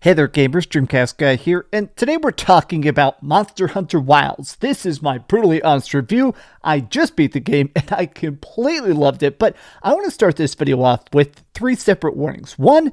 Hey there gamers, DreamcastGuy here, and today we're talking about Monster Hunter Wilds. This is my brutally honest review. I just beat the game and I completely loved it, but I want to start this video off with 3 separate warnings. 1,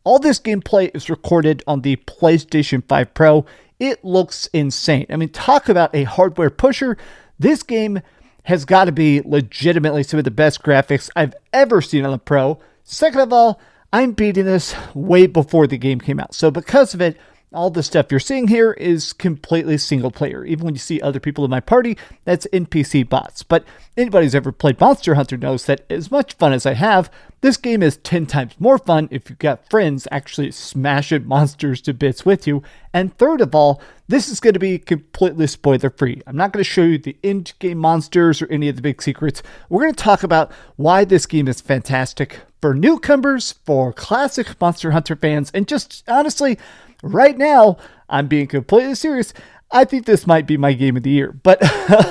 all this gameplay is recorded on the PlayStation 5 Pro. It looks insane. I mean, talk about a hardware pusher. This game has got to be legitimately some of the best graphics I've ever seen on the Pro. Second of all, I'm beating this way before the game came out. So because of it, all the stuff you're seeing here is completely single player. Even when you see other people in my party, that's NPC bots. But anybody who's ever played Monster Hunter knows that as much fun as I have, this game is 10 times more fun if you've got friends actually smashing monsters to bits with you. And third of all, this is going to be completely spoiler free. I'm not going to show you the end game monsters or any of the big secrets. We're going to talk about why this game is fantastic for newcomers, for classic Monster Hunter fans, and just honestly, right now, I'm being completely serious. I think this might be my game of the year, but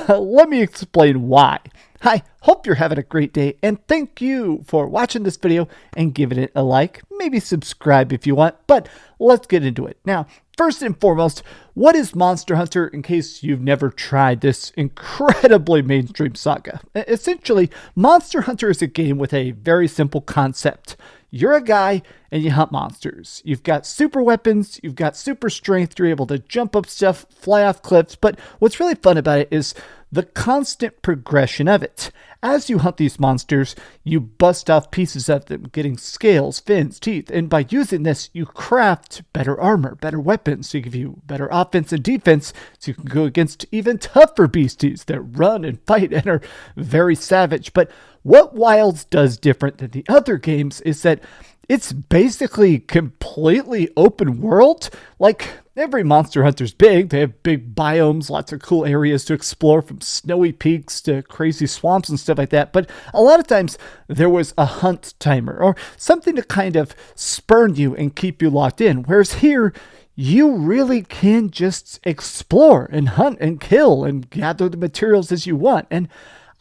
let me explain why. Hi, hope you're having a great day, and thank you for watching this video and giving it a like. Maybe subscribe if you want, but let's get into it. Now, first and foremost, what is Monster Hunter in case you've never tried this incredibly mainstream saga? Essentially, Monster Hunter is a game with a very simple concept. You're a guy and you hunt monsters. You've got super weapons, you've got super strength, you're able to jump up stuff, fly off cliffs, but what's really fun about it is the constant progression of it. As you hunt these monsters, you bust off pieces of them, getting scales, fins, teeth, and by using this, you craft better armor, better weapons to give you better offense and defense, so you can go against even tougher beasties that run and fight and are very savage. But what Wilds does different than the other games is that it's basically completely open world. Like, every Monster Hunter's big. They have big biomes, lots of cool areas to explore, from snowy peaks to crazy swamps and stuff like that. But a lot of times there was a hunt timer or something to kind of spurn you and keep you locked in. Whereas here, you really can just explore and hunt and kill and gather the materials as you want. And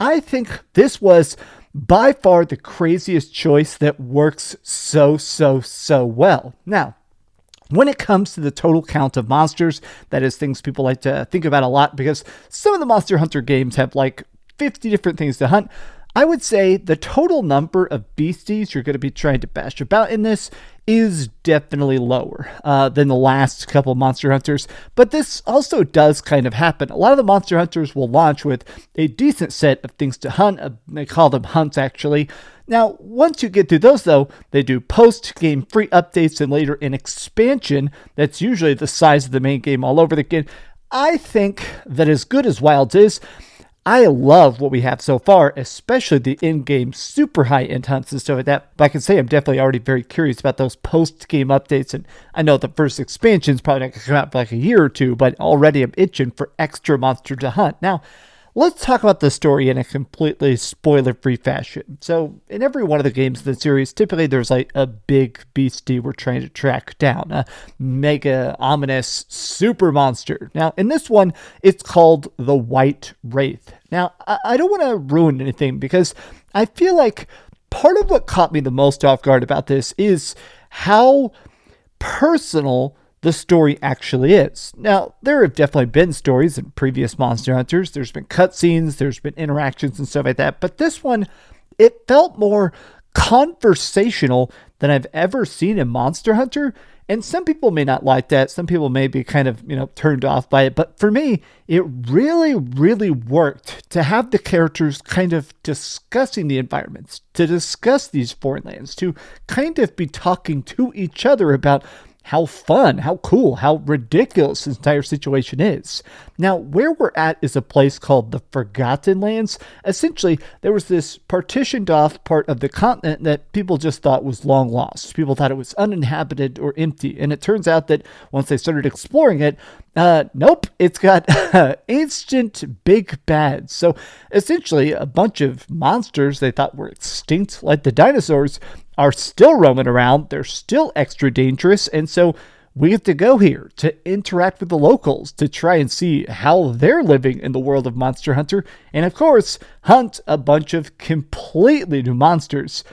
I think this was by far the craziest choice that works so well. Now, when it comes to the total count of monsters, that is things people like to think about a lot because some of the Monster Hunter games have like 50 different things to hunt. I would say the total number of beasties you're going to be trying to bash about in this is definitely lower than the last couple of Monster Hunters. But this also does kind of happen. A lot of the Monster Hunters will launch with a decent set of things to hunt. They call them hunts, actually. Now, once you get through those, though, they do post-game free updates and later an expansion that's usually the size of the main game all over again. I think that as good as Wilds is, I love what we have so far, especially the in-game super high-end hunts and stuff like that. But I can say I'm definitely already very curious about those post-game updates. And I know the first expansion is probably not going to come out for like a year or two, but already I'm itching for extra monster to hunt. Now, let's talk about the story in a completely spoiler-free fashion. So, in every one of the games in the series, typically there's like a big beastie we're trying to track down, a mega ominous super monster. Now, in this one, it's called the White Wraith. Now, I don't want to ruin anything because I feel like part of what caught me the most off guard about this is how personal the story actually is. Now, there have definitely been stories in previous Monster Hunters. There's been cutscenes, there's been interactions and stuff like that. But this one, it felt more conversational than I've ever seen in Monster Hunter. And some people may not like that. Some people may be kind of, turned off by it. But for me, it really worked to have the characters kind of discussing the environments, to discuss these foreign lands, to kind of be talking to each other about how fun, how cool, how ridiculous this entire situation is. Now, where we're at is a place called the Forgotten Lands. Essentially, there was this partitioned off part of the continent that people just thought was long lost. People thought it was uninhabited or empty. And it turns out that once they started exploring it, nope, it's got ancient big bads. So essentially, a bunch of monsters they thought were extinct, like the dinosaurs, are still roaming around. They're still extra dangerous. And so we get to go here to interact with the locals to try and see how they're living in the world of Monster Hunter. And of course, hunt a bunch of completely new monsters.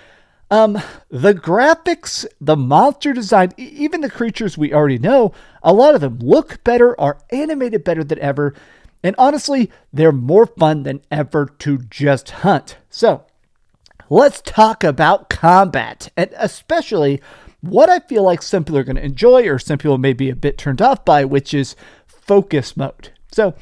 The graphics, the monster design, even the creatures we already know, a lot of them look better, are animated better than ever, and honestly, they're more fun than ever to just hunt. So, let's talk about combat, and especially what I feel like some people are going to enjoy or some people may be a bit turned off by, which is focus mode. So,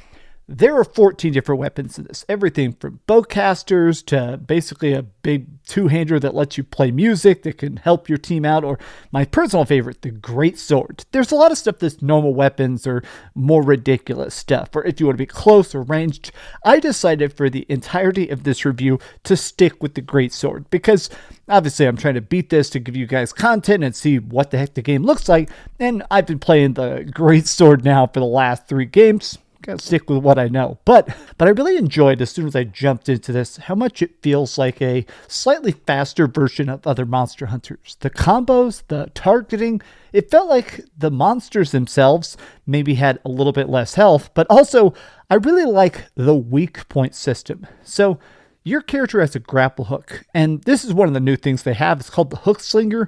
there are 14 different weapons in this. Everything from bowcasters to basically a big two-hander that lets you play music that can help your team out, or my personal favorite, the great sword. There's a lot of stuff that's normal weapons or more ridiculous stuff, or if you want to be close or ranged. I decided for the entirety of this review to stick with the great sword because obviously I'm trying to beat this to give you guys content and see what the heck the game looks like, and I've been playing the great sword now for the last 3 games. Gotta stick with what I know. But I really enjoyed, as soon as I jumped into this, how much it feels like a slightly faster version of other Monster Hunters. The combos, the targeting, it felt like the monsters themselves maybe had a little bit less health, but also I really like the weak point system. So your character has a grapple hook, and this is one of the new things they have. It's called the hook slinger.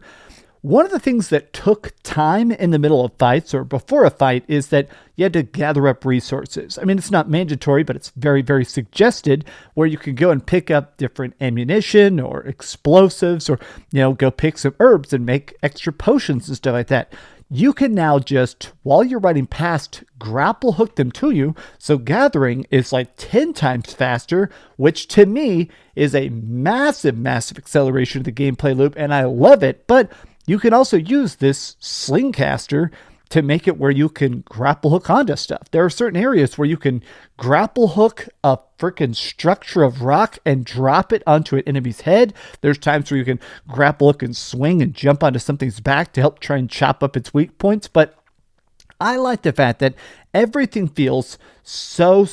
One of the things that took time in the middle of fights or before a fight is that you had to gather up resources. I mean, it's not mandatory, but it's very, very suggested where you can go and pick up different ammunition or explosives or, go pick some herbs and make extra potions and stuff like that. You can now just, while you're riding past, grapple hook them to you. So gathering is like 10 times faster, which to me is a massive, massive acceleration of the gameplay loop. And I love it. But you can also use this slingcaster to make it where you can grapple hook onto stuff. There are certain areas where you can grapple hook a freaking structure of rock and drop it onto an enemy's head. There's times where you can grapple hook and swing and jump onto something's back to help try and chop up its weak points. But I like the fact that everything feels so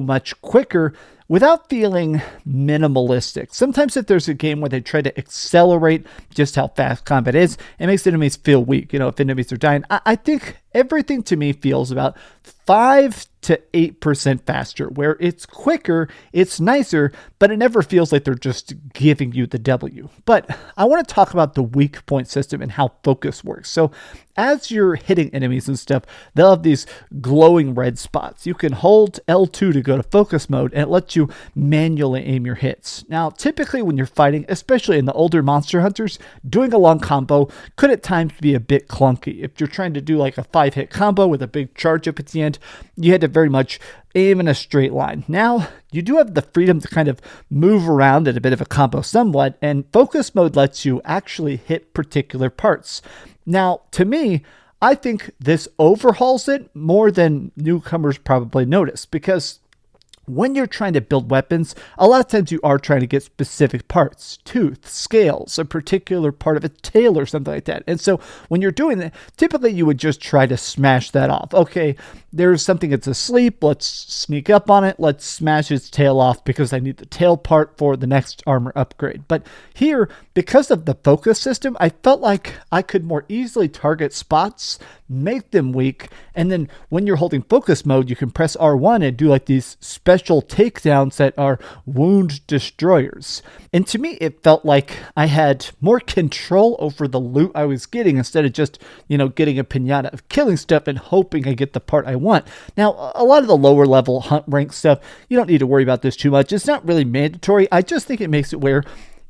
much quicker without feeling minimalistic. Sometimes if there's a game where they try to accelerate just how fast combat is, it makes enemies feel weak. If enemies are dying, I think everything to me feels about 5 to 8% faster, where it's quicker, it's nicer, but it never feels like they're just giving you the W. But I want to talk about the weak point system and how focus works. So as you're hitting enemies and stuff, they'll have these glowing red spots. You can hold L2 to go to focus mode, and it lets you manually aim your hits. Now, typically when you're fighting, especially in the older Monster Hunters, doing a long combo could at times be a bit clunky. If you're trying to do like a 5-hit combo with a big charge up at the end, you had to very much aim in a straight line. Now, you do have the freedom to kind of move around at a bit of a combo somewhat, and focus mode lets you actually hit particular parts. Now, to me, I think this overhauls it more than newcomers probably notice, because when you're trying to build weapons, a lot of times you are trying to get specific parts, tooth, scales, a particular part of a tail or something like that. And so when you're doing that, typically you would just try to smash that off. Okay, there's something that's asleep. Let's sneak up on it. Let's smash its tail off because I need the tail part for the next armor upgrade. But here, because of the focus system, I felt like I could more easily target spots, make them weak, and then when you're holding focus mode, you can press R1 and do like these special takedowns that are wound destroyers. And to me, it felt like I had more control over the loot I was getting instead of just, getting a pinata of killing stuff and hoping I get the part I want. Now, a lot of the lower level hunt rank stuff, you don't need to worry about this too much. It's not really mandatory. I just think it makes it where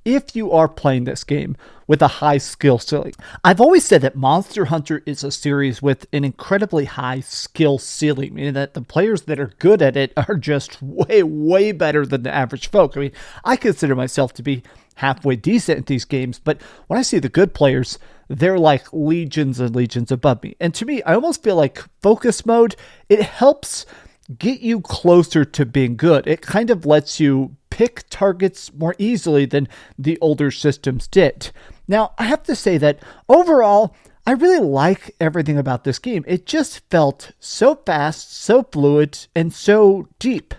if you are playing this game with a high skill ceiling. I've always said that Monster Hunter is a series with an incredibly high skill ceiling, meaning that the players that are good at it are just way better than the average folk. I mean, I consider myself to be halfway decent at these games, but when I see the good players, they're like legions and legions above me. And to me, I almost feel like focus mode, it helps get you closer to being good. It kind of lets you pick targets more easily than the older systems did. Now, I have to say that overall, I really like everything about this game. It just felt so fast, so fluid, and so deep.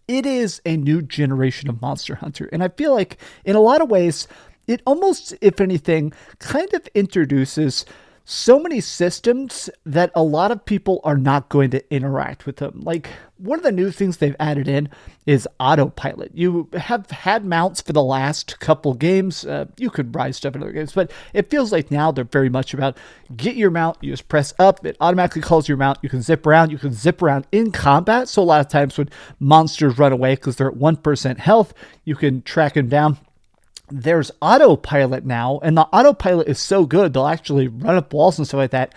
It is a new generation of Monster Hunter, and I feel like in a lot of ways, it almost, if anything, kind of introduces so many systems that a lot of people are not going to interact with them. Like, one of the new things they've added in is autopilot. You have had mounts for the last couple games. You could buy stuff in other games, but it feels like now they're very much about get your mount, you just press up, it automatically calls your mount, you can zip around in combat. So a lot of times when monsters run away because they're at 1% health, you can track them down. There's autopilot now, and the autopilot is so good, they'll actually run up walls and stuff like that.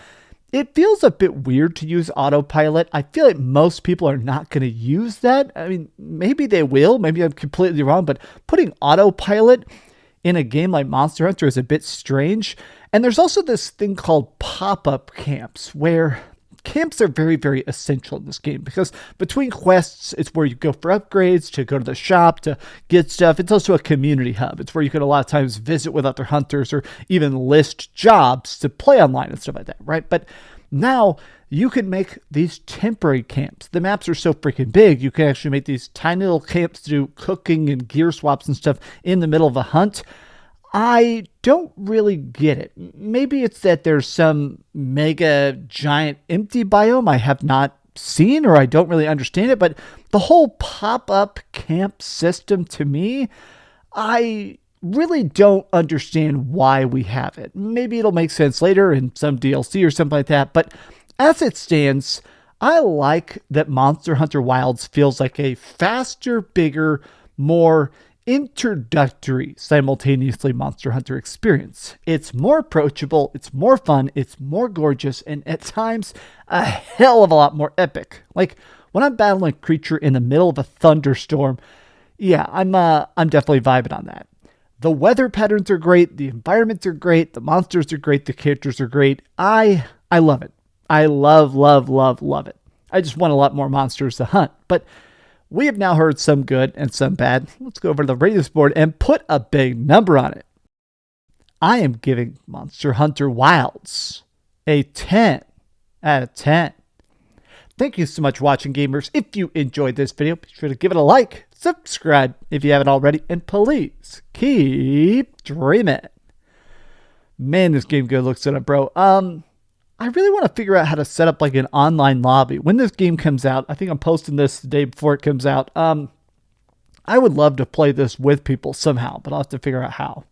It feels a bit weird to use autopilot. I feel like most people are not going to use that. I mean, maybe they will. Maybe I'm completely wrong, but putting autopilot in a game like Monster Hunter is a bit strange. And there's also this thing called pop-up camps, where camps are very, very essential in this game because between quests, it's where you go for upgrades, to go to the shop, to get stuff. It's also a community hub. It's where you can a lot of times visit with other hunters or even list jobs to play online and stuff like that, right? But now you can make these temporary camps. The maps are so freaking big, you can actually make these tiny little camps to do cooking and gear swaps and stuff in the middle of a hunt. I don't really get it. Maybe it's that there's some mega giant empty biome I have not seen or I don't really understand it, but the whole pop-up camp system to me, I really don't understand why we have it. Maybe it'll make sense later in some DLC or something like that, but as it stands, I like that Monster Hunter Wilds feels like a faster, bigger, more introductory simultaneously Monster Hunter experience. It's more approachable, it's more fun, it's more gorgeous, and at times a hell of a lot more epic. Like when I'm battling a creature in the middle of a thunderstorm, yeah, I'm definitely vibing on that. The weather patterns are great, the environments are great, the monsters are great, the characters are great. I love it. I love it. I just want a lot more monsters to hunt, but we have now heard some good and some bad. Let's go over to the ratings board and put a big number on it. I am giving Monster Hunter Wilds a 10 out of 10. Thank you so much for watching, gamers. If you enjoyed this video, be sure to give it a like, subscribe if you haven't already, and please keep dreaming. Man, this game good looks good, bro. I really want to figure out how to set up like an online lobby. When this game comes out, I think I'm posting this the day before it comes out. I would love to play this with people somehow, but I'll have to figure out how.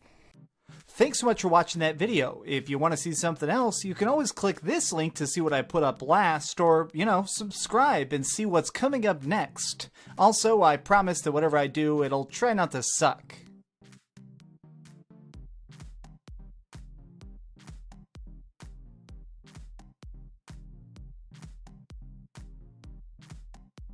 Thanks so much for watching that video. If you want to see something else, you can always click this link to see what I put up last, or, subscribe and see what's coming up next. Also, I promise that whatever I do, it'll try not to suck.